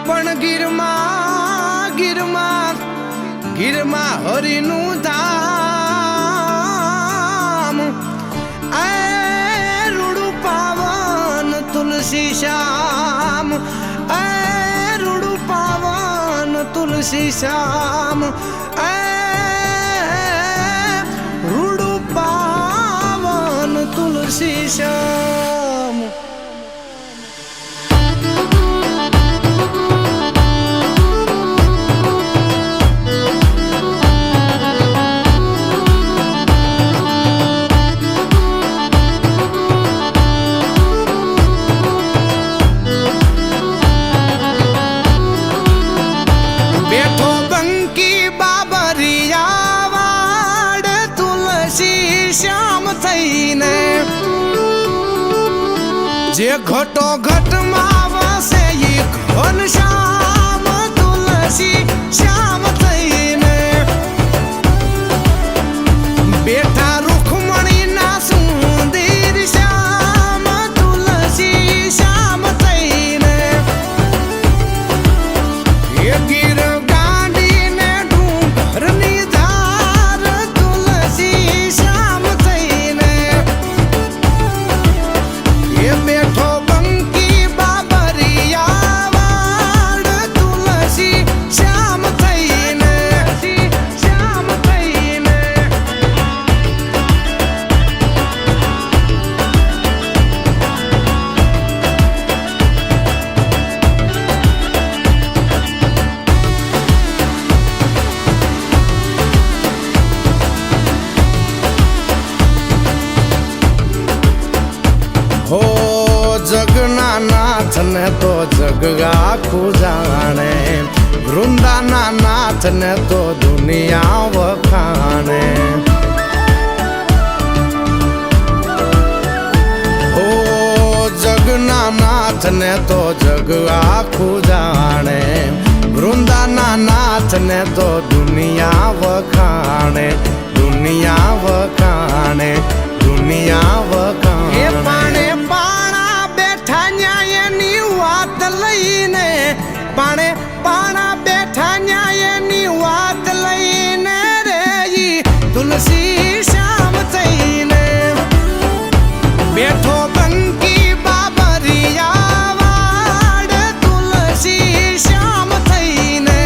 પણ ગીરમાં હરિનું ધામ એ રૂડું પાવન તુલસી શ્યામ એ રૂડું પાવન તુલસી શ્યામ એ રૂડું પાવન તુલસી શ્યામ જે ઘટો ઘટમાં વસે ઈ ઘન શ્યામ તુલસી શ્યામ થઈને બેઠા રૂખમણીના સુંદર શ્યામ તુલસી શ્યામ થઈને એ ગીર ગાંડીને ડુંગરની ધાર તુલસી શ્યામ થઈને એ બેઠો બંકી બાબરિયા વાડ તુલસી શ્યામ થઈને શ્યામ થઈને હો જગના નાથ ને તો જગ આખું જાણે વૃંદાના નાથ ને તો દુનિયા વખાણે હો જગના નાથ ને તો જગ આખું જાણે વૃંદાના નાથ ને તો દુનિયા વખાણે દુનિયા વખાણે દુનિયા વખાણે પાણા બેઠા ન્યાયની વાત લઈને પાણા બેઠા ન્યાયની વાત લઈને રે ઈ તુલસી શ્યામ થઈને બેઠો બંકી બાબરિયા વાડ તુલસી શ્યામ થઈને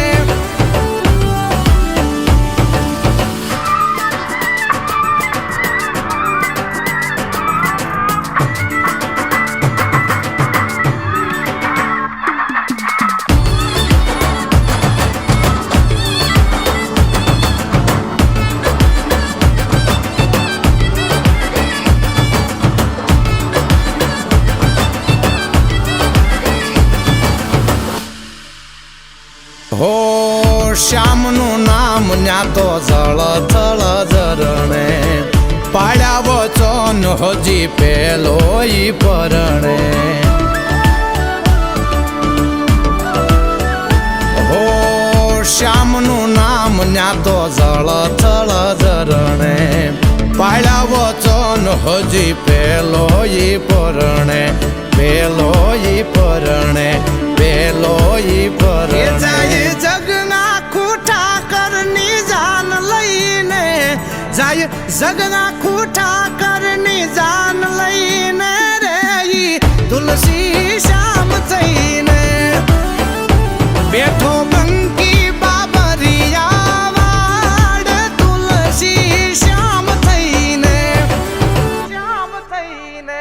હો શ્યામનું નામ ન્યા તો જળ થળ ઝરણે પાડ્યા વચન હજી પેલો ઈ પરણે હો શ્યામનું નામ ન્યા તો જળ થળ ઝરણે પાડ્યા વચન હજી પેલો ઈ પરણે પેલો ઈ પરણે પેલો ઈ પરણે જગના ખૂટા કરની જાન લઈને જાય જગના ખૂટા કરની જાન લઈને રે ઈ તુલસી શ્યામ થઈને બેઠો બંકી બાબરિયા વાડ તુલસી શ્યામ થઈને શ્યામ થઈને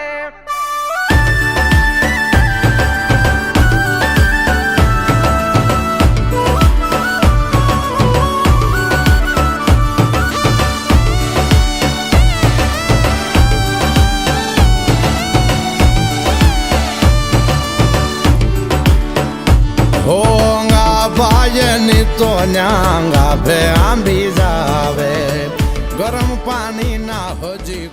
ભાઈની તો ન્યાંગા ભે આંબી જાવે ગરમ પાણી ના હજી